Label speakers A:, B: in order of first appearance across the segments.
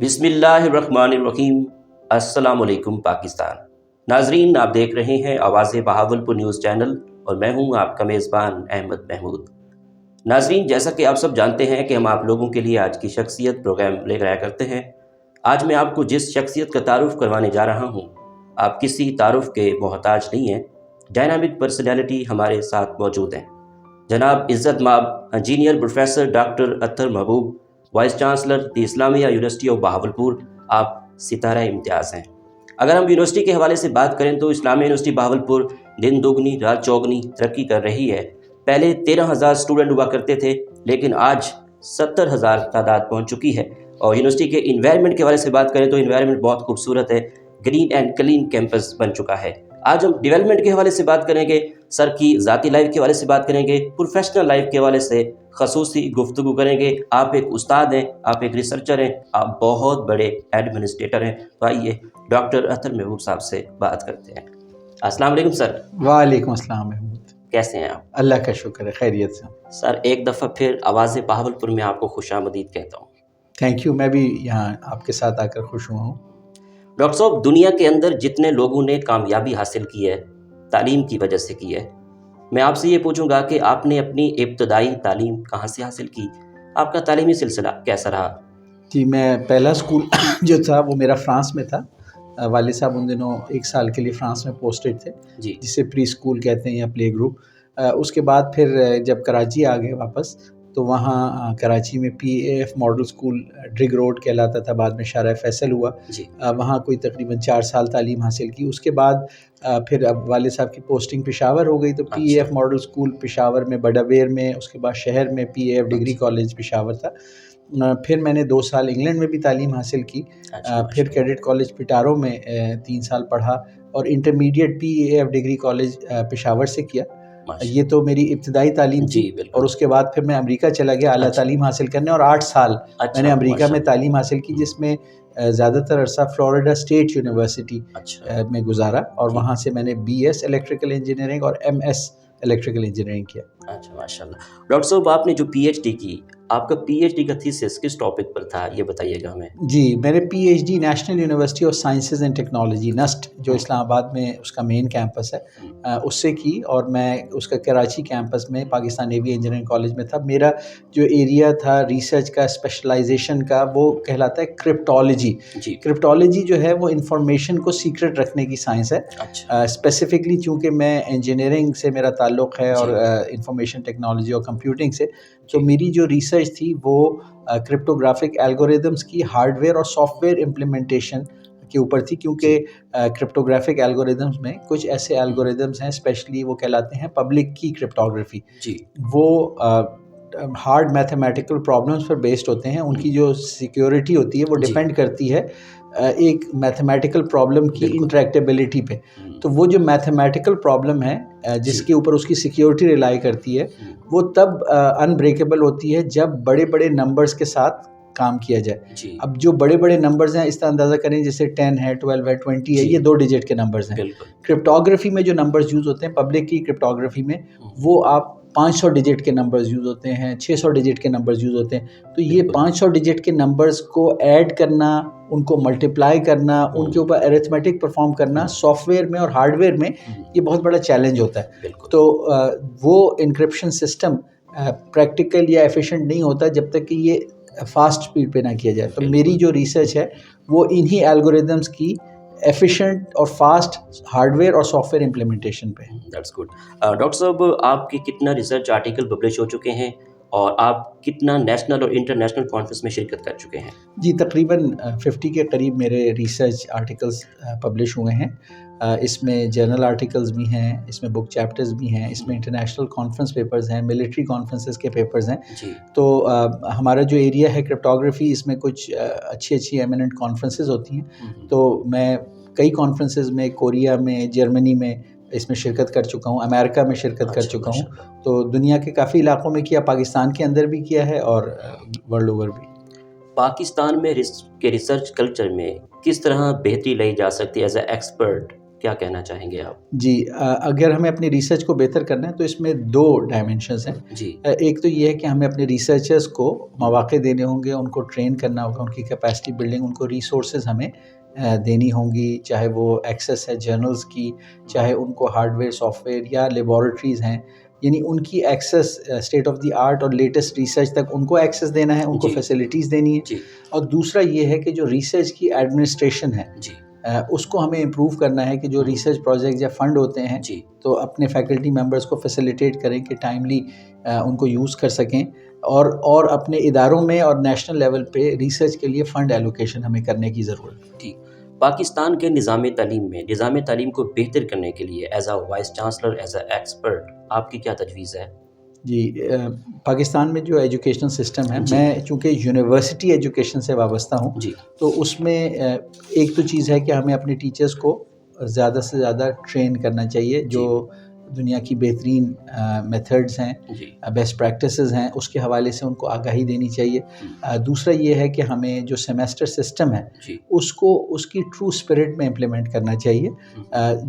A: بسم اللہ الرحمن الرحیم۔ السلام علیکم پاکستان۔ ناظرین، آپ دیکھ رہے ہیں آواز بہاولپور نیوز چینل اور میں ہوں آپ کا میزبان احمد محمود۔ ناظرین، جیسا کہ آپ سب جانتے ہیں کہ ہم آپ لوگوں کے لیے آج کی شخصیت پروگرام لے کر کرتے ہیں۔ آج میں آپ کو جس شخصیت کا تعارف کروانے جا رہا ہوں، آپ کسی تعارف کے محتاج نہیں ہیں۔ ڈائنامک پرسنالٹی ہمارے ساتھ موجود ہیں۔ جناب عزت مآب انجینئر پروفیسر ڈاکٹر اطہر محبوب، vice chancellor the Islamia university of Bahawalpur, آپ ستارہ امتیاز ہیں۔ اگر ہم یونیورسٹی کے حوالے سے بات کریں تو اسلامیہ یونیورسٹی بہاولپور دن دگنی رات چوگنی ترقی کر رہی ہے۔ پہلے 13,000 اسٹوڈنٹ ہوا کرتے تھے، لیکن آج 70,000 تعداد پہنچ چکی ہے۔ اور یونیورسٹی کے انوائرمنٹ کے حوالے سے بات کریں تو انوائرمنٹ بہت خوبصورت ہے، گرین اینڈ کلین کیمپس بن چکا ہے۔ آج ہم ڈیولپمنٹ کے حوالے سے بات کریں گے، سر کی ذاتی لائف کے حوالے سے بات کریں گے، پروفیشنل لائف کے حوالے سے خصوصی گفتگو کریں گے۔ آپ ایک استاد ہیں، آپ ایک ریسرچر ہیں، آپ بہت بڑے ایڈمنسٹریٹر ہیں۔ تو آئیے ڈاکٹر اطہر محبوب صاحب سے بات کرتے ہیں۔ السلام علیکم سر۔
B: وعلیکم السلام محمود،
A: کیسے ہیں آپ؟
B: اللہ کا شکر ہے، خیریت سے۔
A: سر، ایک دفعہ پھر آواز بہاولپور میں آپ کو خوش آمدید کہتا ہوں۔
B: تھینک یو، میں بھی یہاں آپ کے ساتھ آ کر خوش ہوا ہوں۔
A: ڈاکٹر صاحب، دنیا کے اندر جتنے لوگوں نے کامیابی حاصل کی ہے، تعلیم کی وجہ سے کی ہے، میں آپ سے یہ پوچھوں گا کہ آپ نے اپنی ابتدائی تعلیم کہاں سے حاصل کی؟ آپ کا تعلیمی سلسلہ کیسا رہا؟
B: جی، میں پہلا اسکول جو تھا وہ میرا فرانس میں تھا۔ والد صاحب ان دنوں 1 سال کے لیے فرانس میں پوسٹڈ تھے،
A: جی،
B: جسے پری اسکول کہتے ہیں یا پلے گروپ۔ اس کے بعد پھر جب کراچی آ گئے واپس، تو وہاں کراچی میں P A F model school Drigh road کہلاتا تھا، بعد میں شارع فیصل ہوا۔
A: جی،
B: وہاں کوئی تقریباً 4 سال تعلیم حاصل کی۔ اس کے بعد پھر اب والد صاحب کی پوسٹنگ پشاور ہو گئی، تو P A F model school Peshawar میں بڑا بیر میں، اس کے بعد شہر میں P A F degree college Peshawar تھا۔ پھر میں نے 2 سال انگلینڈ میں بھی تعلیم حاصل کی، پھر کیڈٹ کالج پٹارو میں 3 سال پڑھا، اور intermediate P A F degree college Peshawar سے کیا۔ یہ تو میری ابتدائی تعلیم تھی۔ اور اس کے بعد پھر میں امریکہ چلا گیا اعلیٰ تعلیم حاصل کرنے، اور 8 سال میں نے امریکہ میں تعلیم حاصل کی، جس میں زیادہ تر عرصہ فلوریڈا اسٹیٹ یونیورسٹی میں گزارا، اور وہاں سے میں نے بی ایس الیکٹریکل انجینئرنگ اور ایم ایس الیکٹریکل انجینئرنگ کیا۔
A: اچھا، ماشاء اللہ۔ ڈاکٹر صاحب، آپ نے جو پی ایچ ڈی کی، آپ کا پی ایچ ڈی کا تھیسس کس ٹاپک پر تھا، یہ بتائیے گا ہمیں۔
B: جی، میں نے P H D national university of sciences and technology NUST, جو اسلام آباد میں اس کا مین کیمپس ہے، اس سے کی، اور میں اس کا کراچی کیمپس میں پاکستان نیوی انجینئرنگ کالج میں تھا۔ میرا جو ایریا تھا ریسرچ کا، اسپیشلائزیشن کا، وہ کہلاتا ہے کرپٹالوجی۔
A: جی،
B: کرپٹالوجی جو ہے وہ انفارمیشن کو سیکرٹ رکھنے کی سائنس ہے۔
A: اچھا،
B: اسپیسیفکلی چونکہ میں انجینئرنگ سے میرا تعلق ہے، اور انفارمیشن ٹیکنالوجی اور کمپیوٹنگ سے، تو میری جو ریسرچ تھی وہ کرپٹوگرافک الگوریدمس کی ہارڈ ویئر اور سافٹ ویئر امپلیمنٹیشن کے اوپر تھی، کیونکہ کرپٹوگرافک الگوریدمس میں کچھ ایسے الگوریدمس ہیں، اسپیشلی وہ کہلاتے ہیں پبلک کی کرپٹوگرافی۔
A: جی،
B: وہ ہارڈ میتھمیٹیکل پرابلمس پر بیسڈ ہوتے ہیں، ان کی جو سیکیورٹی ہوتی ہے وہ ڈیپینڈ کرتی ہے ایک میتھمیٹیکل پرابلم کی انٹریکٹیبلٹی پہ۔ تو وہ جو میتھمیٹیکل پرابلم ہے جس کے اوپر اس کی سیکیورٹی ریلائی کرتی ہے، وہ تب انبریکیبل ہوتی ہے جب بڑے بڑے نمبرز کے ساتھ کام کیا جائے۔ اب جو بڑے بڑے نمبرز ہیں، اس طرح اندازہ کریں جیسے 10 ہے، 12 ہے، 20 ہے، یہ 2 ڈیجٹ کے نمبرز ہیں۔ کرپٹوگرافی میں جو نمبرز یوز ہوتے ہیں پبلک کی کرپٹوگرافی میں، وہ آپ 500 ڈیجٹ کے نمبرز یوز ہوتے ہیں، 600 ڈیجٹ کے نمبرز یوز ہوتے ہیں۔ تو یہ 500 ڈیجٹ کے نمبرز کو ایڈ کرنا، ان کو ملٹیپلائی کرنا، ان کے اوپر ایرتھمیٹک پرفارم کرنا، سافٹ ویئر میں اور ہارڈ ویئر میں یہ بہت بڑا چیلنج ہوتا ہے۔ تو وہ انکرپشن سسٹم پریکٹیکل یا ایفیشینٹ نہیں ہوتا جب تک کہ یہ فاسٹ اسپیڈ پہ نہ کیا جائے۔ تو میری جو ریسرچ ہے وہ انہی الگوریدمس کی ایفیشینٹ اور فاسٹ ہارڈ ویئر اور سافٹ ویئر امپلیمنٹیشن پہ۔
A: That's good. ڈاکٹر صاحب، آپ کے کتنا ریسرچ آرٹیکل پبلش ہو چکے ہیں، اور آپ کتنا نیشنل اور انٹرنیشنل کانفرنس میں شرکت کر چکے ہیں؟
B: جی، تقریباً 50 کے قریب میرے ریسرچ آرٹیکلس پبلش ہوئے ہیں۔ اس میں جرنل آرٹیکلز بھی ہیں، اس میں بک چیپٹرز بھی ہیں، اس میں انٹرنیشنل کانفرنس پیپرز ہیں، ملٹری کانفرنسز کے پیپرز ہیں۔ تو ہمارا جو ایریا ہے کرپٹوگرافی، اس میں کچھ اچھی ایمیننٹ کانفرنسز ہوتی ہیں۔ تو میں کئی کانفرنسز میں، کوریا میں، جرمنی میں اس میں شرکت کر چکا ہوں، امریکہ میں شرکت کر چکا ہوں۔ تو دنیا کے کافی علاقوں میں کیا، پاکستان کے اندر بھی کیا ہے، اور ورلڈ اوور بھی۔
A: پاکستان میں ریسرچ کلچر میں کس طرح بہتری لائی جا سکتی ہے ایز اے ایکسپرٹ کیا کہنا چاہیں گے آپ؟
B: جی، اگر ہمیں اپنی ریسرچ کو بہتر کرنا ہے تو اس میں 2 ڈائمینشنز ہیں.
A: جی
B: ایک تو یہ ہے کہ ہمیں اپنے ریسرچرز کو مواقع دینے ہوں گے، ان کو ٹرین کرنا ہوگا، ان کی کیپیسٹی بلڈنگ، ان کو ریسورسز ہمیں دینی ہوں گی، چاہے وہ ایکسیس ہے جرنلز کی، چاہے ان کو ہارڈ ویئر سافٹ ویئر یا لیبارٹریز ہیں، یعنی ان کی access state of the art اور لیٹسٹ ریسرچ تک ان کو ایکسیس دینا ہے، ان کو
A: جی
B: فیسلٹیز دینی ہے.
A: جی
B: اور دوسرا یہ ہے کہ جو ریسرچ کی ایڈمنسٹریشن ہے
A: جی
B: اس کو ہمیں امپروو کرنا ہے کہ جو ریسرچ پروجیکٹ یا فنڈ ہوتے ہیں
A: جی
B: تو اپنے فیکلٹی ممبرس کو فیسیلیٹیٹ کریں کہ ٹائملی ان کو یوز کر سکیں، اور اپنے اداروں میں اور نیشنل لیول پہ ریسرچ کے لیے فنڈ ایلوکیشن ہمیں کرنے کی ضرورت ہے.
A: ٹھیک. پاکستان کے نظام تعلیم کو بہتر کرنے کے لیے as a vice chancellor, as a expert, آپ کی کیا تجویز ہے؟
B: جی، پاکستان میں جو ایجوکیشنل سسٹم ہے،
A: جی
B: میں چونکہ یونیورسٹی ایجوکیشن سے وابستہ ہوں
A: جی
B: تو اس میں ایک تو چیز ہے کہ ہمیں اپنے ٹیچرز کو زیادہ سے زیادہ ٹرین کرنا چاہیے، جو دنیا کی بہترین میتھڈز ہیں،
A: جی
B: بیسٹ پریکٹسز ہیں، اس کے حوالے سے ان کو آگاہی دینی چاہیے. دوسرا یہ ہے کہ ہمیں جو سیمیسٹر سسٹم ہے
A: جی
B: اس کو اس کی ٹرو اسپرٹ میں امپلیمنٹ کرنا چاہیے.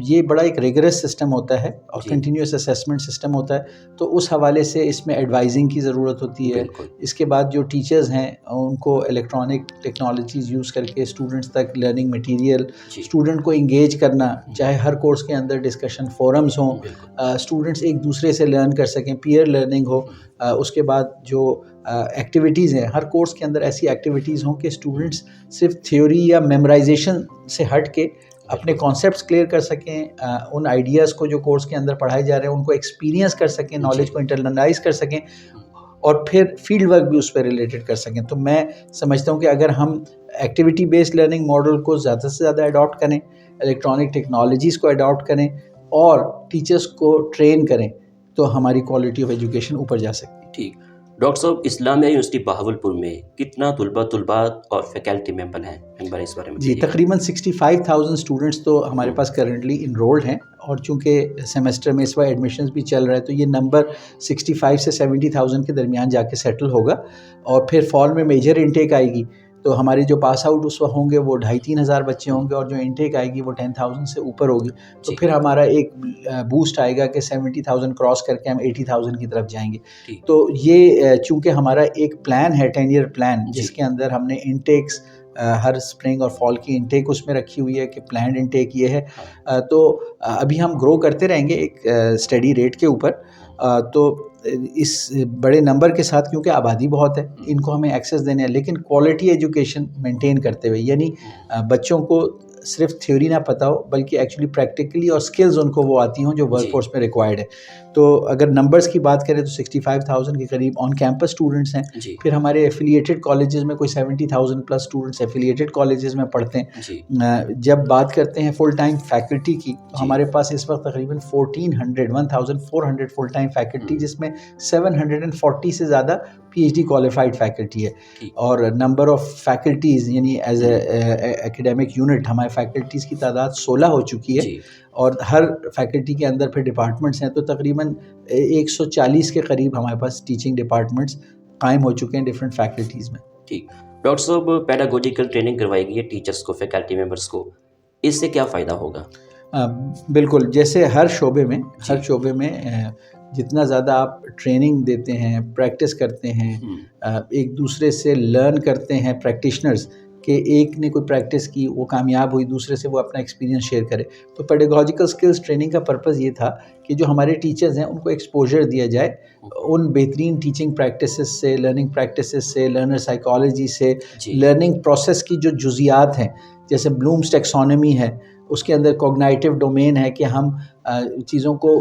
B: یہ بڑا ایک ریگرس سسٹم ہوتا ہے اور
A: جی
B: کنٹینیوس اسیسمنٹ سسٹم ہوتا ہے، تو اس حوالے سے اس میں ایڈوائزنگ کی ضرورت ہوتی ہے.
A: بالکل
B: اس کے بعد جو ٹیچرز ہیں ان کو الیکٹرانک ٹیکنالوجیز یوز کر کے اسٹوڈنٹس تک لرننگ مٹیریل،
A: جی
B: اسٹوڈنٹ کو انگیج کرنا، چاہے ہر کورس کے اندر ڈسکشن فورمز ہوں،
A: بالکل
B: اسٹوڈنٹس ایک دوسرے سے لرن کر سکیں، پیئر لرننگ ہو. اس کے بعد جو ایکٹیویٹیز ہیں، ہر کورس کے اندر ایسی ایکٹیویٹیز ہوں کہ اسٹوڈنٹس صرف تھیوری یا میمورائزیشن سے ہٹ کے اپنے کانسیپٹس کلیئر کر سکیں، ان آئیڈیاز کو جو کورس کے اندر پڑھائے جا رہے ہیں ان کو ایکسپیرینس کر سکیں، نالج کو انٹرنلائز کر سکیں، اور پھر فیلڈ ورک بھی اس پہ ریلیٹڈ کر سکیں. تو میں سمجھتا ہوں کہ اگر ہم ایکٹیویٹی بیسڈ لرننگ ماڈل کو زیادہ سے زیادہ اڈاپٹ کریں، الیکٹرانک ٹیکنالوجیز کو اڈاپٹ کریں اور ٹیچرس کو ٹرین کریں تو ہماری کوالٹی آف ایجوکیشن اوپر جا سکتی ہے.
A: ٹھیک. ڈاکٹر صاحب، اسلامیہ یونیورسٹی بہاولپور میں کتنا طلباء اور فیکلٹی ممبر اس بارے میں
B: جی، تقریباً 65,000 اسٹوڈنٹس تو ہمارے پاس کرنٹلی انرولڈ ہیں، اور چونکہ سیمسٹر میں اس وقت ایڈمیشنز بھی چل رہا ہے تو یہ نمبر 65 سے 70,000 کے درمیان جا کے سیٹل ہوگا. اور پھر فال میں میجر انٹیک آئے گی تو ہمارے جو پاس آؤٹ اس وقت ہوں گے وہ 2,500-3,000 ہزار بچے ہوں گے، اور جو انٹیک آئے گی وہ 10,000 سے اوپر ہوگی. تو پھر ہمارا ایک بوسٹ آئے گا کہ 70,000 کراس کر کے ہم 80,000 کی طرف جائیں گے. تو یہ چونکہ ہمارا ایک پلان ہے 10 ایئر پلان، جس کے اندر ہم نے انٹیکس ہر اسپرنگ اور فال کی انٹیک اس میں رکھی ہوئی ہے کہ پلانڈ انٹیک یہ ہے. تو ابھی ہم گرو کرتے رہیں گے ایک اسٹڈی ریٹ کے اوپر. تو اس بڑے نمبر کے ساتھ کیونکہ آبادی بہت ہے، ان کو ہمیں ایکسیس دینے ہیں، لیکن کوالٹی ایجوکیشن مینٹین کرتے ہوئے، یعنی بچوں کو صرف تھیوری نہ پتہ ہو بلکہ ایکچولی پریکٹیکلی اور سکلز ان کو وہ آتی ہوں جو ورک فورس میں ریکوائرڈ ہے. تو اگر نمبرز کی بات کریں تو 65,000 کے قریب آن کیمپس اسٹوڈنٹس ہیں. پھر ہمارے ایفیلیٹڈ کالجز میں کوئی 70,000 پلس اسٹوڈنٹس ایفیلیٹڈ کالجز میں پڑھتے ہیں. جب بات کرتے ہیں فل ٹائم فیکلٹی کی تو ہمارے پاس اس وقت تقریباً 1,400 فل ٹائم فیکلٹی، جس میں 740 سے زیادہ P H D qualified faculty ہے. اور نمبر آف فیکلٹیز یعنی ایز اے ایکیڈیمک یونٹ ہمارے فیکلٹیز کی تعداد 16 ہو چکی ہے، اور ہر فیکلٹی کے اندر پھر ڈپارٹمنٹس ہیں. تو تقریباً 140 کے قریب ہمارے پاس ٹیچنگ ڈپارٹمنٹس قائم ہو چکے ہیں ڈفرینٹ فیکلٹیز میں.
A: ٹھیک. ڈاکٹر صاحب، پیڈاگوجیکل ٹریننگ کروائی گئی ہے ٹیچرس کو، فیکلٹی ممبرس کو، اس سے کیا فائدہ ہوگا؟
B: بالکل، جیسے ہر شعبے میں جتنا زیادہ آپ ٹریننگ دیتے ہیں، پریکٹس کرتے ہیں، ایک دوسرے سے لرن کرتے ہیں پریکٹیشنرز، کہ ایک نے کوئی پریکٹس کی وہ کامیاب ہوئی، دوسرے سے وہ اپنا ایکسپیرینس شیئر کرے. تو پیڈاگوجیکل سکلز ٹریننگ کا پرپز یہ تھا کہ جو ہمارے ٹیچرز ہیں ان کو ایکسپوجر دیا جائے ان بہترین ٹیچنگ پریکٹسز سے، لرننگ پریکٹسز سے، لرنر سائیکالوجی سے، لرننگ پروسیس کی جو جزیات ہیں، جیسے بلومز ٹیکسانومی ہے، اس کے اندر کوگنائٹیو ڈومین ہے کہ ہم چیزوں کو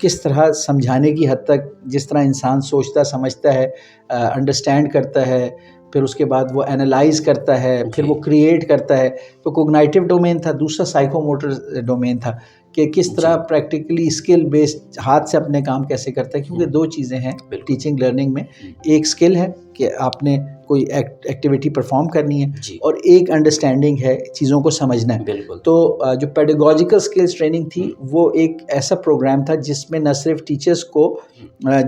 B: کس طرح سمجھانے کی حد تک، جس طرح انسان سوچتا سمجھتا ہے، انڈرسٹینڈ کرتا ہے، پھر اس کے بعد وہ اینالائز کرتا ہے، پھر وہ کریٹ کرتا ہے. تو کوگنائٹیو ڈومین تھا. دوسرا سائیکو موٹر ڈومین تھا کہ کس طرح پریکٹیکلی اسکل بیسڈ ہاتھ سے اپنے کام کیسے کرتا ہے. کیونکہ دو چیزیں ہیں ٹیچنگ لرننگ میں، ایک اسکل ہے کہ کہ آپ نے کوئی ایکٹیویٹی پرفارم کرنی ہے
A: جی
B: اور ایک انڈرسٹینڈنگ ہے چیزوں کو سمجھنا ہے.
A: بالکل.
B: تو جو پیڈاگوجیکل اسکلس ٹریننگ تھی وہ ایک ایسا پروگرام تھا جس میں نہ صرف ٹیچرس کو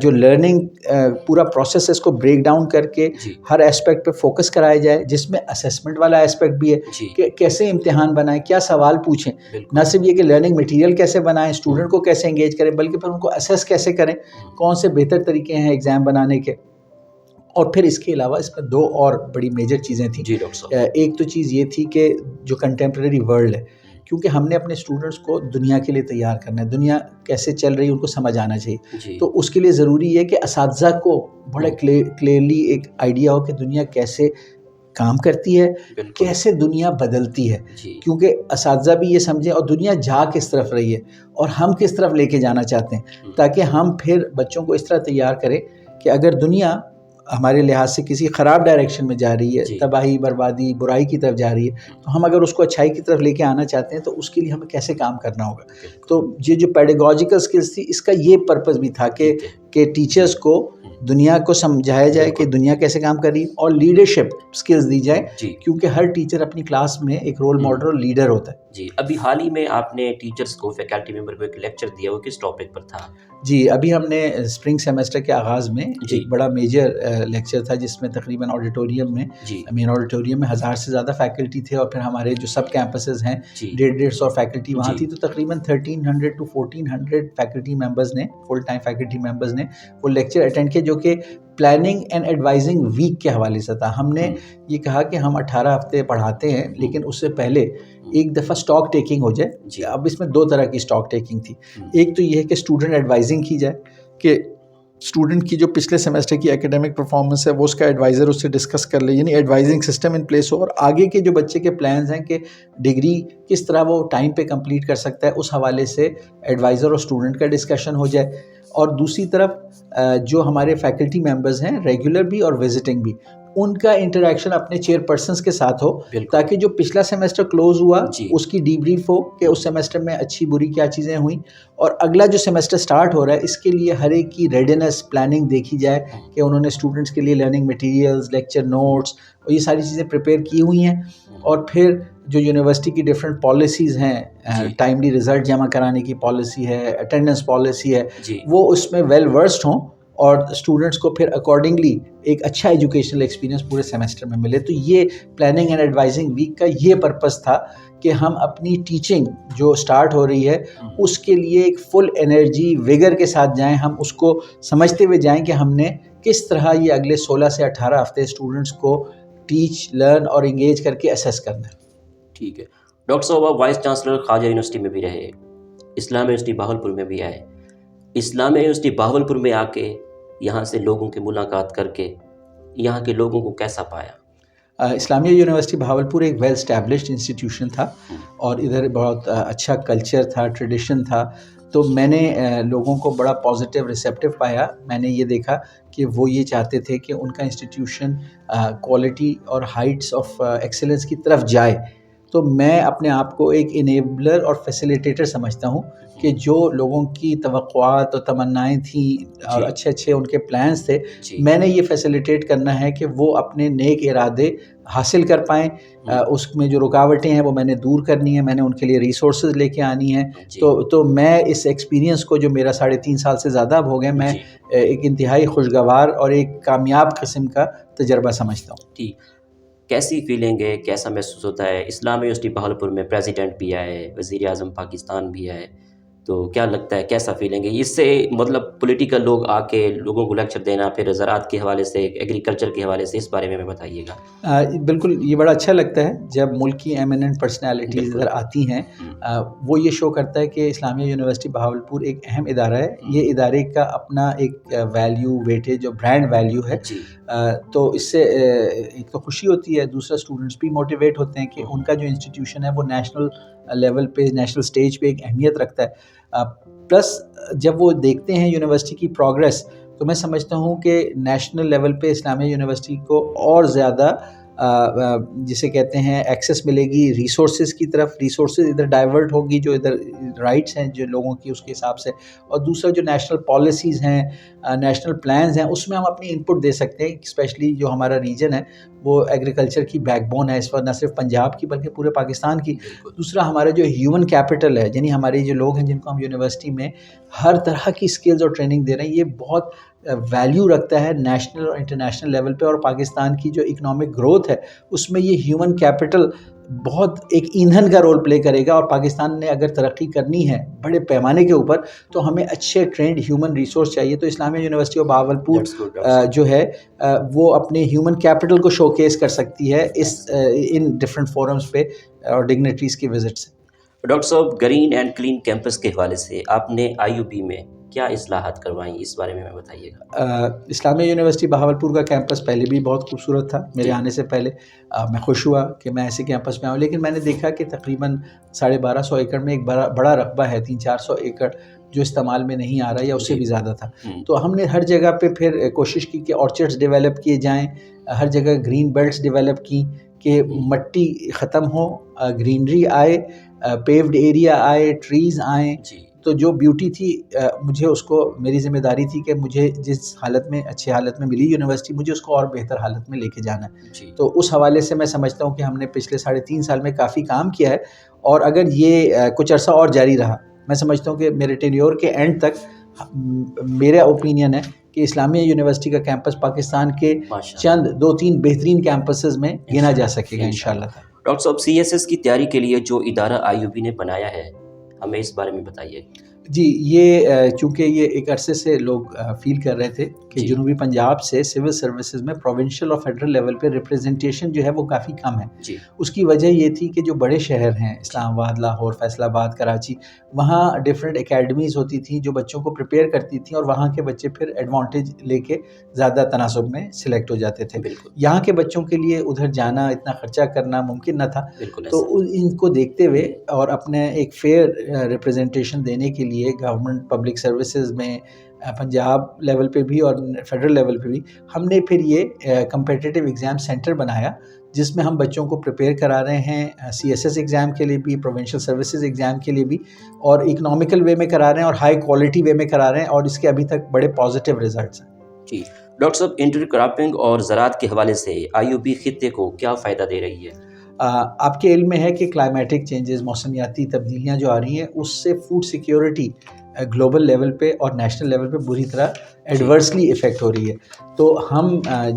B: جو لرننگ پورا پروسیس ہے اس کو بریک ڈاؤن کر کے
A: جی
B: ہر اسپیکٹ پہ فوکس کرایا جائے، جس میں اسیسمنٹ والا اسپیکٹ بھی ہے
A: جی
B: کہ کیسے امتحان بنائیں، کیا سوال پوچھیں،
A: بالکل.
B: نہ صرف یہ کہ لرننگ مٹیریل کیسے بنائیں، اسٹوڈنٹ کو کیسے انگیج کریں، بلکہ پھر ان کو اسیس کیسے کریں، کون سے بہتر طریقے ہیں ایگزام بنانے کے. اور پھر اس کے علاوہ اس میں 2 اور بڑی میجر چیزیں تھیں.
A: جی ڈاکٹر صاحب.
B: ایک تو چیز یہ تھی کہ جو کنٹمپریری ورلڈ ہے، کیونکہ ہم نے اپنے اسٹوڈنٹس کو دنیا کے لیے تیار کرنا ہے، دنیا کیسے چل رہی ہے ان کو سمجھ آنا چاہیے.
A: جی
B: تو اس کے لیے ضروری ہے کہ اساتذہ کو بڑا کلیئرلی ایک آئیڈیا ہو کہ دنیا کیسے کام کرتی ہے،
A: بالکل.
B: کیسے دنیا بدلتی ہے،
A: جی
B: کیونکہ اساتذہ بھی یہ سمجھیں اور دنیا جا کس طرف رہی ہے اور ہم کس طرف لے کے جانا چاہتے ہیں، تاکہ ہم پھر بچوں کو اس طرح تیار کریں کہ اگر دنیا ہمارے لحاظ سے کسی خراب ڈائریکشن میں جا رہی ہے،
A: جی
B: تباہی بربادی برائی کی طرف جا رہی ہے، تو ہم اگر اس کو اچھائی کی طرف لے کے آنا چاہتے ہیں تو اس کے لیے ہمیں کیسے کام کرنا ہوگا. تو یہ جو پیڈاگوجیکل اسکلس تھی اس کا یہ پرپس بھی تھا کہ ٹیچرز کو دنیا کو سمجھایا جائے کہ دنیا کیسے کام کر رہی ہے اور لیڈرشپ اسکلز دی جائے،
A: جی
B: کیونکہ ہر ٹیچر اپنی کلاس میں ایک رول ماڈل اور لیڈر ہوتا ہے.
A: جی. ابھی حال ہی میں آپ نے ٹیچرز کو، فیکلٹی ممبر کو ایک لیکچر دیا، وہ کس ٹاپک پر تھا؟
B: جی ابھی ہم نے اسپرنگ سیمسٹر کے آغاز میں
A: جی
B: ایک بڑا میجر لیکچر تھا جس میں تقریباً آڈیٹوریم میں
A: جی
B: مین آڈیٹوریم میں 1000 سے زیادہ فیکلٹی تھے، اور پھر ہمارے جو سب کیمپسز ہیں
A: جی
B: 150 فیکلٹی وہاں
A: جی
B: تھی. تو تقریباً 1300 to 1400 فیکلٹی ممبرز نے، فل ٹائم فیکلٹی ممبرز نے وہ لیکچر اٹینڈ کیا، جو کہ پلاننگ اینڈ ایڈوائزنگ ویک کے حوالے سے تھا. ہم نے یہ کہا کہ ہم 18 ہفتے پڑھاتے ہیں، لیکن اس سے پہلے ایک دفعہ اسٹاک ٹیکنگ ہو جائے.
A: جی
B: اب اس میں 2 طرح کی اسٹاک ٹیکنگ تھی. ایک تو یہ ہے کہ اسٹوڈنٹ ایڈوائزنگ کی جائے کہ اسٹوڈنٹ کی جو پچھلے سیمسٹر کی ایکیڈمک پرفارمنس ہے وہ اس کا ایڈوائزر اس سے ڈسکس کر لے، یعنی ایڈوائزنگ سسٹم ان پلیس ہو، اور آگے کے جو بچے کے پلانز ہیں کہ ڈگری کس طرح وہ ٹائم پہ کمپلیٹ کر سکتا ہے، اس حوالے سے ایڈوائزر اور اسٹوڈنٹ کا ڈسکشن ہو جائے. اور دوسری طرف جو ہمارے فیکلٹی ممبرز ہیں ریگولر بھی اور وزٹنگ بھی، ان کا انٹریکشن اپنے چیئر پرسنس کے ساتھ ہو، تاکہ جو پچھلا سیمسٹر کلوز ہوا اس کی ڈی بریف ہو کہ اس سیمسٹر میں اچھی بری کیا چیزیں ہوئیں، اور اگلا جو سیمسٹر سٹارٹ ہو رہا ہے اس کے لیے ہر ایک کی ریڈینس پلاننگ دیکھی جائے کہ انہوں نے اسٹوڈنٹس کے لیے لرننگ مٹیریلز، لیکچر نوٹس اور یہ ساری چیزیں پریپیئر کی ہوئی ہیں. اور پھر جو یونیورسٹی کی ڈفرینٹ پالیسیز ہیں، ٹائملی رزلٹ جمع کرانے کی پالیسی ہے، اٹینڈنس پالیسی ہے، وہ اس میں ویل ورسڈ ہوں اور اسٹوڈنٹس کو پھر اکارڈنگلی ایک اچھا ایجوکیشنل ایکسپیرینس پورے سیمسٹر میں ملے. تو یہ پلاننگ اینڈ ایڈوائزنگ ویک کا یہ پرپس تھا کہ ہم اپنی ٹیچنگ جو سٹارٹ ہو رہی ہے اس کے لیے ایک فل انرجی ویگر کے ساتھ جائیں، ہم اس کو سمجھتے ہوئے جائیں کہ ہم نے کس طرح یہ اگلے 16 سے 18 ہفتے اسٹوڈنٹس کو ٹیچ، لرن اور انگیج کر کے اسیس کرنا ہے.
A: ٹھیک ہے ڈاکٹر صاحب، آپ وائس چانسلر خواجہ یونیورسٹی میں بھی رہے، اسلامیہ یونیورسٹی بہاولپور میں بھی آئے. اسلامیہ یونیورسٹی بہاولپور میں آ کے یہاں سے لوگوں کی ملاقات کر کے یہاں کے لوگوں کو کیسا پایا؟
B: اسلامیہ یونیورسٹی بہاولپور ایک ویل اسٹیبلشڈ انسٹیٹیوشن تھا اور ادھر بہت اچھا کلچر تھا، ٹریڈیشن تھا. تو میں نے لوگوں کو بڑا پازیٹیو ریسیپٹیو پایا. میں نے یہ دیکھا کہ وہ یہ چاہتے تھے کہ ان کا انسٹیٹیوشن کوالٹی اور ہائٹس آف ایکسلنس کی طرف جائے. تو میں اپنے آپ کو ایک انیبلر اور فیسیلیٹیٹر سمجھتا ہوں کہ جو لوگوں کی توقعات اور تمنائیں تھیں اور اچھے اچھے ان کے پلانس تھے، میں نے یہ فیسیلیٹیٹ کرنا ہے کہ وہ اپنے نیک ارادے حاصل کر پائیں. اس میں جو رکاوٹیں ہیں وہ میں نے دور کرنی ہے، میں نے ان کے لیے ریسورسز لے کے آنی ہیں. تو میں اس ایکسپیرینس کو جو میرا 3.5 سال سے زیادہ اب ہو گئے، میں ایک انتہائی خوشگوار اور ایک کامیاب قسم کا تجربہ سمجھتا ہوں.
A: ٹھیک، کیسی فیلنگ ہے، کیسا محسوس ہوتا ہے؟ اسلامیہ یونیورسٹی بہاولپور میں پریزیڈنٹ بھی آئے، وزیر اعظم پاکستان بھی آئے، تو کیا لگتا ہے کیسا فیلنگ ہے اس سے؟ مطلب پولیٹیکل لوگ آ کے لوگوں کو لیکچر دینا، پھر زراعت کے حوالے سے، ایگریکلچر کے حوالے سے، اس بارے میں بتائیے گا.
B: بالکل، یہ بڑا اچھا لگتا ہے جب ملک کی ایمیننٹ پرسنالٹیز ادھر آتی ہیں. وہ یہ شو کرتا ہے کہ اسلامیہ یونیورسٹی بہاولپور ایک اہم ادارہ ہے. یہ ادارے کا اپنا ایک ویلیو، ویٹیج اور برانڈ ویلیو ہے. تو اس سے ایک تو خوشی ہوتی ہے، دوسرا اسٹوڈنٹس بھی موٹیویٹ ہوتے ہیں کہ ان کا جو انسٹیٹیوشن ہے وہ نیشنل لیول پہ، نیشنل اسٹیج پہ ایک اہمیت رکھتا ہے. پلس جب وہ دیکھتے ہیں یونیورسٹی کی پروگریس، تو میں سمجھتا ہوں کہ نیشنل لیول پہ اسلامیہ یونیورسٹی کو اور زیادہ جسے کہتے ہیں ایکسیس ملے گی ریسورسز کی طرف، ریسورسز ادھر ڈائیورٹ ہوگی جو ادھر رائٹس ہیں جو لوگوں کی اس کے حساب سے، اور دوسرا جو نیشنل پالیسیز ہیں، نیشنل پلانز ہیں، اس میں ہم اپنی انپٹ دے سکتے ہیں، اسپیشلی جو ہمارا ریجن ہے وہ ایگریکلچر کی بیک بون ہے اس وقت، نہ صرف پنجاب کی بلکہ پورے پاکستان کی۔ دوسرا ہمارا جو ہیومن کیپٹل ہے، یعنی ہمارے جو لوگ ہیں جن کو ہم یونیورسٹی میں ہر طرح کی اسکلز اور ٹریننگ دے رہے ہیں، یہ بہت ویلیو رکھتا ہے نیشنل اور انٹرنیشنل لیول پہ، اور پاکستان کی جو اکنامک گروتھ ہے اس میں یہ ہیومن کیپٹل بہت ایک ایندھن کا رول پلے کرے گا، اور پاکستان نے اگر ترقی کرنی ہے بڑے پیمانے کے اوپر تو ہمیں اچھے ٹرینڈ ہیومن ریسورس چاہیے۔ تو اسلامیہ یونیورسٹی آف بہاولپور جو ہے وہ اپنے ہیومن کیپٹل کو شو کیس کر سکتی ہے ان ڈفرینٹ فورمز پہ اور ڈگنیٹریز کی وزٹ سے۔
A: ڈاکٹر صاحب، گرین اینڈ کلین کیمپس کے حوالے سے آپ نے IUB میں کیا اصلاحات کروائیں، اس بارے میں بتائیے گا۔
B: اسلامیہ یونیورسٹی بہاولپور کا کیمپس پہلے بھی بہت خوبصورت تھا، میرے آنے سے پہلے میں خوش ہوا کہ میں ایسے کیمپس میں آؤں، لیکن میں نے دیکھا کہ تقریباً 1250 ایکڑ میں ایک بڑا رقبہ ہے، 300-400 ایکڑ جو استعمال میں نہیں آ رہا یا اس سے بھی زیادہ تھا۔ تو ہم نے ہر جگہ پہ پھر کوشش کی کہ آرچرڈز ڈیولپ کیے جائیں، ہر جگہ گرین بیلٹس ڈیولپ کی کہ مٹی ختم ہو، گرینری آئے، پیوڈ ایریا آئے، ٹریز آئیں۔ تو جو بیوٹی تھی مجھے اس کو، میری ذمہ داری تھی کہ مجھے جس حالت میں اچھی حالت میں ملی یونیورسٹی، مجھے اس کو اور بہتر حالت میں لے کے جانا ہے۔ تو اس حوالے سے میں سمجھتا ہوں کہ ہم نے پچھلے 3.5 سال میں کافی کام کیا ہے، اور اگر یہ کچھ عرصہ اور جاری رہا، میں سمجھتا ہوں کہ میرے ٹینیور کے اینڈ تک میرا اوپینین ہے کہ اسلامیہ یونیورسٹی کا کیمپس پاکستان کے چند 2-3 بہترین کیمپسز میں گنا جا سکے گا انشاءاللہ۔
A: ڈاکٹر صاحب، CSS کی تیاری کے لیے جو ادارہ IUB نے بنایا ہے، ہمیں اس بارے میں بتائیے۔
B: جی، یہ چونکہ یہ ایک عرصے سے لوگ فیل کر رہے تھے کہ جنوبی پنجاب سے سول سروسز میں پروونشل اور فیڈرل لیول پہ ریپرزنٹیشن جو ہے وہ کافی کم ہے۔ اس کی وجہ یہ تھی کہ جو بڑے شہر ہیں اسلام آباد، لاہور، فیصل آباد، کراچی، وہاں ڈفرینٹ اکیڈمیز ہوتی تھیں جو بچوں کو پریپیئر کرتی تھیں، اور وہاں کے بچے پھر ایڈوانٹیج لے کے زیادہ تناسب میں سلیکٹ ہو جاتے تھے۔ یہاں کے بچوں کے لیے ادھر جانا، اتنا خرچہ کرنا ممکن نہ تھا، تو ان کو دیکھتے ہوئے اور اپنے ایک فیئر ریپرزنٹیشن دینے کے لیے گورنمنٹ پبلک سروسز میں پنجاب لیول پہ بھی اور فیڈرل لیول پہ بھی ہم نے پھر یہ کمپیٹیٹیو ایگزام سینٹر بنایا، جس میں ہم بچوں کو پریپیئر کرا رہے ہیں CSS ایگزام کے لیے بھی، پروونشل سروسز ایگزام کے لیے بھی، اور اکنامیکل وے میں کرا رہے ہیں اور ہائی کوالٹی وے میں کرا رہے ہیں، اور اس کے ابھی تک بڑے پازیٹیو ریزلٹس ہیں۔
A: جی ڈاکٹر صاحب، انٹر کراپنگ اور زراعت کے حوالے سے IUB خطے کو کیا فائدہ دے رہی ہے؟
B: آپ کے علم میں ہے کہ کلائمیٹک چینجز، موسمیاتی تبدیلیاں جو آ رہی ہیں، اس سے فوڈ سیکیورٹی گلوبل لیول پہ اور نیشنل لیول پہ بری طرح ایڈورسلی افیکٹ ہو رہی ہے۔ تو ہم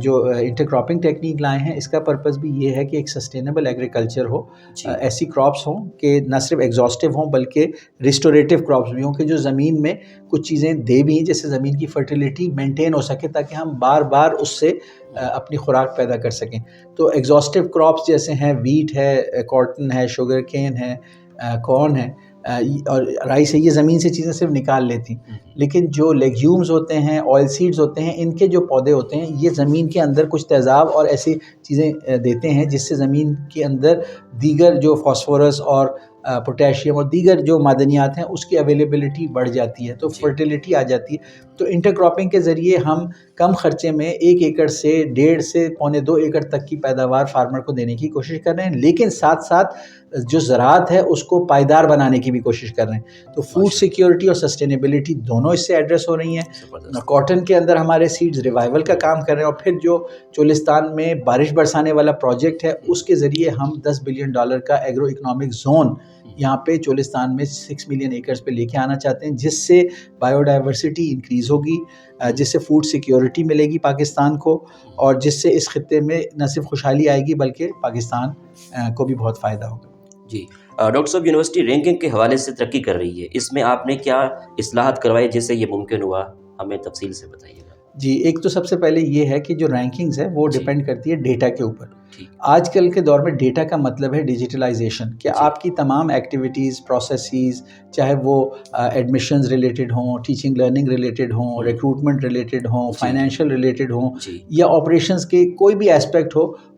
B: جو انٹر کراپنگ ٹیکنیک لائے ہیں، اس کا پرپز بھی یہ ہے کہ ایک سسٹینیبل ایگریکلچر ہو، ایسی کراپس ہوں کہ نہ صرف ایگزاسٹیو ہوں بلکہ ریسٹوریٹیو کراپس بھی ہوں، کہ جو زمین میں کچھ چیزیں دے بھی ہیں جیسے زمین کی فرٹیلیٹی مینٹین ہو سکے، تاکہ ہم بار بار اس سے اپنی خوراک پیدا کر سکیں۔ تو ایگزاسٹیو کراپس جیسے ہیں ویٹ ہے، کاٹن ہے، شوگر کین ہے، کارن ہے اور رائس ہے، یہ زمین سے چیزیں صرف نکال لیتی، لیکن جو لیگیومز ہوتے ہیں، آئل سیڈز ہوتے ہیں، ان کے جو پودے ہوتے ہیں، یہ زمین کے اندر کچھ تیزاب اور ایسی چیزیں دیتے ہیں جس سے زمین کے اندر دیگر جو فاسفورس اور پوٹیشیم اور دیگر جو معدنیات ہیں اس کی اویلیبلٹی بڑھ جاتی ہے، تو فرٹیلیٹی آ جاتی ہے۔ تو انٹر کراپنگ کے ذریعے ہم کم خرچے میں 1 ایکڑ سے 1.5 سے 1.25 ایکڑ تک کی پیداوار فارمر کو دینے کی کوشش کر رہے ہیں، لیکن ساتھ ساتھ جو زراعت ہے اس کو پائیدار بنانے کی بھی کوشش کر رہے ہیں۔ تو فوڈ سیکیورٹی اور سسٹینیبلٹی دونوں اس سے ایڈریس ہو رہی ہیں۔ کاٹن کے اندر ہمارے سیڈز ریوائیول کا کام کر رہے ہیں، اور پھر جو چولستان میں بارش برسانے والا پروجیکٹ ہے، اس کے ذریعے ہم $10 بلین کا ایگرو اکنامک زون یہاں پہ چولستان میں 6 ملین ایکرز پہ لے کے آنا چاہتے ہیں، جس سے بایو ڈائیورسٹی انکریز ہوگی، جس سے فوڈ سیکیورٹی ملے گی پاکستان کو، اور جس سے اس خطے میں نہ صرف خوشحالی آئے گی بلکہ پاکستان کو بھی بہت فائدہ ہوگا۔
A: جی ڈاکٹر صاحب، یونیورسٹی رینکنگ کے حوالے سے ترقی کر رہی ہے، اس میں آپ نے کیا اصلاحات کروائی جس سے یہ ممکن ہوا، ہمیں تفصیل سے بتائیے گا۔
B: جی، ایک تو سب سے پہلے یہ ہے کہ جو رینکنگز ہے وہ ڈیپینڈ کرتی ہے ڈیٹا کے اوپر۔ آج کل کے دور میں ڈیٹا کا مطلب ہے ڈیجیٹلائزیشن، کہ آپ کی تمام ایکٹیویٹیز، پروسیسز، چاہے وہ ایڈمیشنز ریلیٹڈ ہوں، ٹیچنگ لرننگ ریلیٹڈ ہوں، ریکروٹمنٹ ریلیٹڈ ہوں، فائنینشیل ریلیٹڈ ہوں، یا آپریشنز کے کوئی بھی ایسپیکٹ ہو،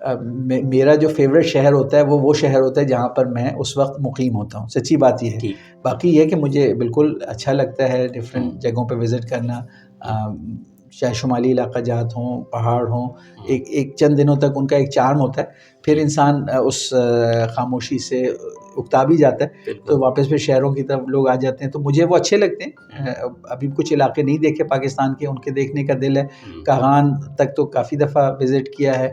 B: میرا جو فیوریٹ شہر ہوتا ہے وہ شہر ہوتا ہے جہاں پر میں اس وقت مقیم ہوتا ہوں. سچی بات یہ ہے. باقی یہ کہ مجھے بالکل اچھا لگتا ہے ڈفرینٹ جگہوں پہ وزٹ کرنا، چاہے شمالی علاقہ جات ہوں، پہاڑ ہوں. ایک چند دنوں تک ان کا ایک چارم ہوتا ہے، پھر انسان اس خاموشی سے اکتا بھی جاتا ہے، تو واپس پھر شہروں کی طرف لوگ آ جاتے ہیں. تو مجھے وہ اچھے لگتے ہیں. ابھی کچھ علاقے نہیں دیکھے پاکستان کے، ان کے دیکھنے کا دل ہے. کاغان تک تو کافی دفعہ وزٹ کیا ہے،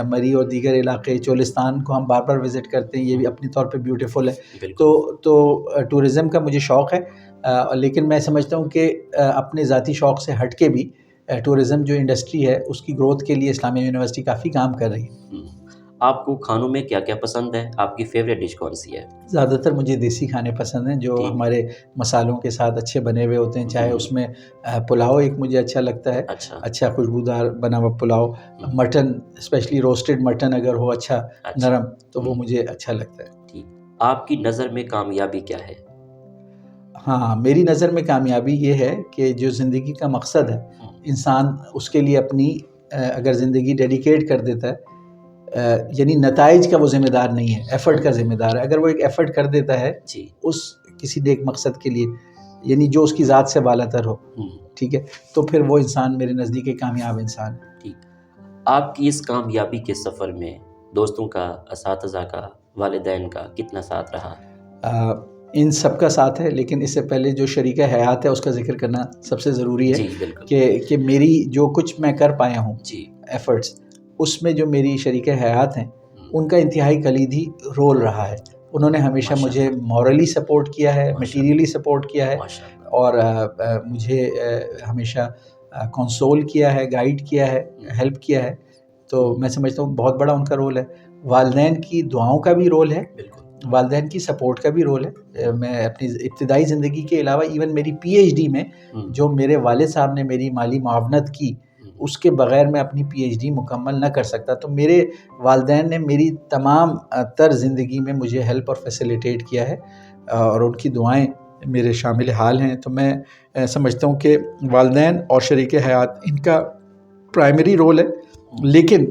B: مری اور دیگر علاقے. چولستان کو ہم بار بار وزٹ کرتے ہیں، یہ بھی اپنی طور پہ بیوٹیفل ہے. تو ٹورزم کا مجھے شوق ہے، لیکن میں سمجھتا ہوں کہ اپنے ذاتی شوق سے ہٹ کے بھی ٹورزم جو انڈسٹری ہے اس کی گروتھ کے لیے اسلامیہ یونیورسٹی کافی کام کر رہی ہے.
A: آپ کو کھانوں میں کیا کیا پسند ہے؟ آپ کی فیوریٹ ڈش کون سی ہے؟
B: زیادہ تر مجھے دیسی کھانے پسند ہیں جو ہمارے مسالوں کے ساتھ اچھے بنے ہوئے ہوتے ہیں. چاہے اس میں پلاؤ ایک مجھے اچھا لگتا ہے، اچھا خوشبودار بنا ہوا pulao. Mutton specially roasted mutton اگر ہو اچھا نرم تو وہ مجھے اچھا لگتا ہے.
A: آپ کی نظر میں کامیابی کیا ہے؟
B: ہاں، میری نظر میں کامیابی یہ ہے کہ جو زندگی کا مقصد ہے انسان اس کے لیے اپنی اگر زندگی ڈیڈیکیٹ کر دیتا ہے، یعنی نتائج کا وہ ذمہ دار نہیں ہے، ایفرٹ کا ذمہ دار ہے. اگر وہ ایک ایفرٹ کر دیتا ہے اس کسی نیک مقصد کے لیے، یعنی جو اس کی ذات سے بالا تر ہو، ٹھیک ہے، تو پھر وہ انسان میرے نزدیک ایک کامیاب انسان ہے.
A: آپ کی اس کامیابی کے سفر میں دوستوں کا، اساتذہ کا، والدین کا کتنا ساتھ رہا؟
B: ان سب کا ساتھ ہے، لیکن اس سے پہلے جو شریک حیات ہے اس کا ذکر کرنا سب سے ضروری ہے. کہ میری جو کچھ میں کر پایا ہوں ایفرٹس، اس میں جو میری شریک حیات ہیں ان کا انتہائی کلیدی رول رہا ہے. انہوں نے ہمیشہ مجھے مورلی سپورٹ کیا ہے، میٹیریلی سپورٹ کیا ہے، اور مجھے ہمیشہ کنسول کیا ہے، گائیڈ کیا ہے، ہیلپ کیا ہے. تو میں سمجھتا ہوں بہت بڑا ان کا رول ہے. والدین کی دعاؤں کا بھی رول ہے، والدین کی سپورٹ کا بھی رول ہے. میں اپنی ابتدائی زندگی کے علاوہ ایون میری پی ایچ ڈی میں جو میرے والد صاحب نے میری مالی معاونت کی، اس کے بغیر میں اپنی پی ایچ ڈی مکمل نہ کر سکتا. تو میرے والدین نے میری تمام تر زندگی میں مجھے ہیلپ اور فیسیلیٹیٹ کیا ہے، اور ان کی دعائیں میرے شامل حال ہیں. تو میں سمجھتا ہوں کہ والدین اور شریک حیات ان کا پرائمری رول ہے. لیکن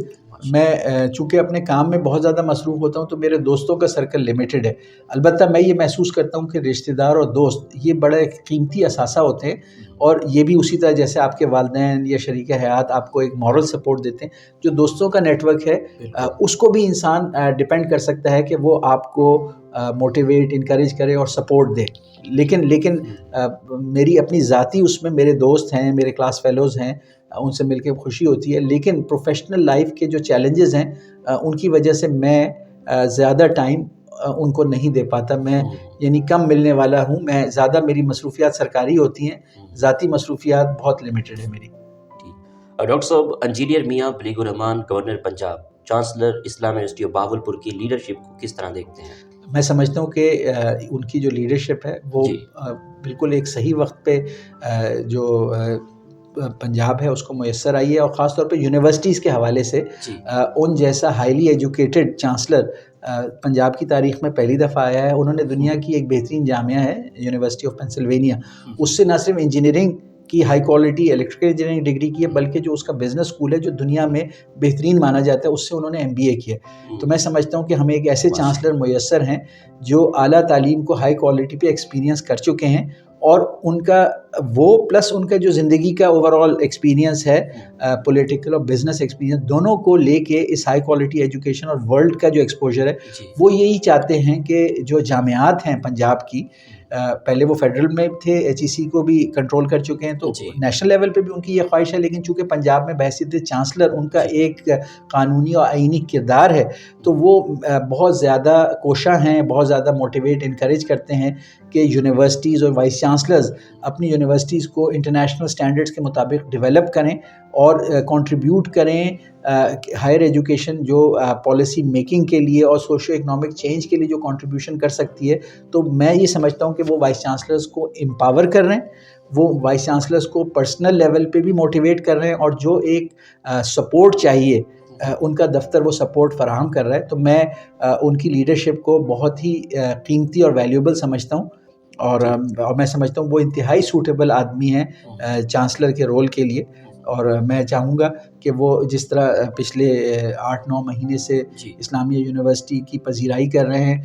B: میں چونکہ اپنے کام میں بہت زیادہ مصروف ہوتا ہوں تو میرے دوستوں کا سرکل لمیٹڈ ہے. البتہ میں یہ محسوس کرتا ہوں کہ رشتہ دار اور دوست یہ بڑے قیمتی اثاثہ ہوتے ہیں، اور یہ بھی اسی طرح جیسے آپ کے والدین یا شریک حیات آپ کو ایک مورل سپورٹ دیتے ہیں، جو دوستوں کا نیٹ ورک ہے اس کو بھی انسان ڈیپینڈ کر سکتا ہے کہ وہ آپ کو موٹیویٹ، انکریج کرے اور سپورٹ دے. لیکن میری اپنی ذاتی اس میں میرے دوست ہیں، میرے کلاس فیلوز ہیں، ان سے مل کے خوشی ہوتی ہے. لیکن پروفیشنل لائف کے جو چیلنجز ہیں ان کی وجہ سے میں زیادہ ٹائم ان کو نہیں دے پاتا. میں یعنی کم ملنے والا ہوں. میں زیادہ میری مصروفیات سرکاری ہوتی ہیں، ذاتی مصروفیات بہت لمیٹڈ ہے میری.
A: ڈاکٹر صاحب، engineer Mian Baligh ur Rehman, governor Punjab, chancellor Islamia university of Bahawalpur کی لیڈرشپ کو کس طرح دیکھتے ہیں؟
B: میں سمجھتا ہوں کہ ان کی جو لیڈرشپ ہے وہ بالکل ایک صحیح وقت پہ جو پنجاب ہے اس کو میسر آئی ہے، اور خاص طور پہ یونیورسٹیز کے حوالے سے ان جیسا ہائیلی ایجوکیٹڈ چانسلر پنجاب کی تاریخ میں پہلی دفعہ آیا ہے. انہوں نے دنیا کی ایک بہترین جامعہ ہے یونیورسٹی آف پینسلوینیا، اس سے نہ صرف انجینئرنگ کی high quality electrical engineering degree کی ہے، بلکہ جو اس کا بزنس اسکول ہے جو دنیا میں بہترین مانا جاتا ہے، اس سے انہوں نے MBA کیا. تو میں سمجھتا ہوں کہ ہمیں ایک ایسے چانسلر میسر ہیں جو اعلیٰ تعلیم کو ہائی کوالٹی پہ ایکسپیرینس کر چکے ہیں، اور ان کا وہ پلس ان کا جو زندگی کا اوور آل ایکسپیرینس ہے، پولیٹیکل اور بزنس ایکسپیرینس، دونوں کو لے کے اس ہائی کوالٹی ایجوکیشن اور ورلڈ کا جو ایکسپوجر ہے وہ یہی چاہتے ہیں کہ جو جامعات ہیں پنجاب کی، پہلے وہ فیڈرل میں تھے، HEC کو بھی کنٹرول کر چکے ہیں، تو نیشنل لیول پہ بھی ان کی یہ خواہش ہے. لیکن چونکہ پنجاب میں بحیثیت چانسلر ان کا ایک قانونی اور آئینی کردار ہے، تو وہ بہت زیادہ کوشاں ہیں، بہت زیادہ موٹیویٹ، انکریج کرتے ہیں کہ یونیورسٹیز اور وائس چانسلرز اپنی یونیورسٹیز کو انٹرنیشنل سٹینڈرڈز کے مطابق ڈیولپ کریں اور کنٹریبیوٹ کریں ہائر ایجوکیشن جو پالیسی میکنگ کے لیے اور سوشو اکنامک چینج کے لیے جو کنٹریبیوشن کر سکتی ہے. تو میں یہ سمجھتا ہوں کہ وہ وائس چانسلرز کو امپاور کر رہے ہیں، وہ وائس چانسلرز کو پرسنل لیول پہ بھی موٹیویٹ کر رہے ہیں، اور جو ایک سپورٹ چاہیے ان کا دفتر وہ سپورٹ فراہم کر رہا ہے. تو میں ان کی لیڈرشپ کو بہت ہی قیمتی اور ویلیوبل سمجھتا ہوں، اور میں سمجھتا ہوں وہ انتہائی سوٹیبل آدمی ہیں چانسلر کے رول کے لیے. اور میں چاہوں گا کہ وہ جس طرح پچھلے 8-9 مہینے سے اسلامیہ یونیورسٹی کی پذیرائی کر رہے ہیں،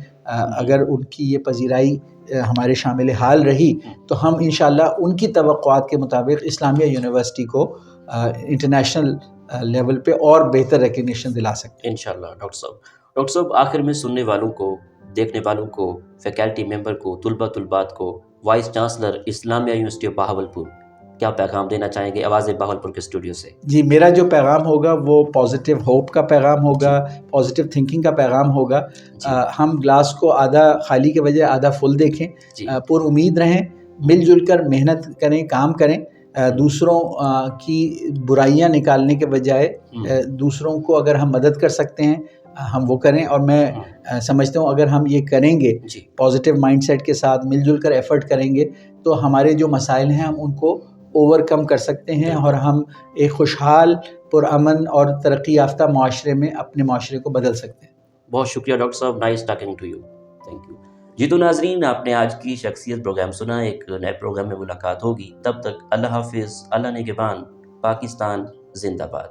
B: اگر ان کی یہ پذیرائی ہمارے شامل حال رہی تو ہم انشاءاللہ ان کی توقعات کے مطابق اسلامیہ یونیورسٹی کو انٹرنیشنل لیول پہ اور بہتر ریکگنیشن دلا سکتے ہیں
A: انشاءاللہ۔ ڈاکٹر صاحب آخر میں سننے والوں کو، دیکھنے والوں کو، فیکلٹی ممبر کو، طلبات کو، vice chancellor Islamia university of Bahawalpur کیا پیغام دینا چاہیں گے آواز بہاولپور کے اسٹوڈیو سے؟
B: جی، میرا جو پیغام ہوگا وہ پازیٹیو ہوپ کا پیغام ہوگا، پازیٹیو تھنکنگ کا پیغام ہوگا۔ ہم گلاس کو آدھا خالی کے بجائے آدھا فل دیکھیں، پر امید رہیں، مل جل کر محنت کریں، کام کریں، دوسروں کی برائیاں نکالنے کے بجائے دوسروں کو اگر ہم مدد کر سکتے ہیں ہم وہ کریں، اور میں سمجھتا ہوں اگر ہم یہ کریں گے پازیٹیو مائنڈ سیٹ کے ساتھ مل جل کر ایفرٹ کریں گے تو ہمارے جو مسائل ہیں ہم ان کو اوور کم کر سکتے ہیں اور ہم ایک خوشحال، پرامن اور ترقی یافتہ معاشرے میں اپنے معاشرے کو بدل سکتے ہیں۔
A: بہت شکریہ ڈاکٹر صاحب، nice talking to you, thank you. جی تو ناظرین، آپ نے آج کی شخصیت پروگرام سنا، ایک نئے پروگرام میں ملاقات ہوگی، تب تک اللہ حافظ، اللہ نگہبان، پاکستان زندہ باد۔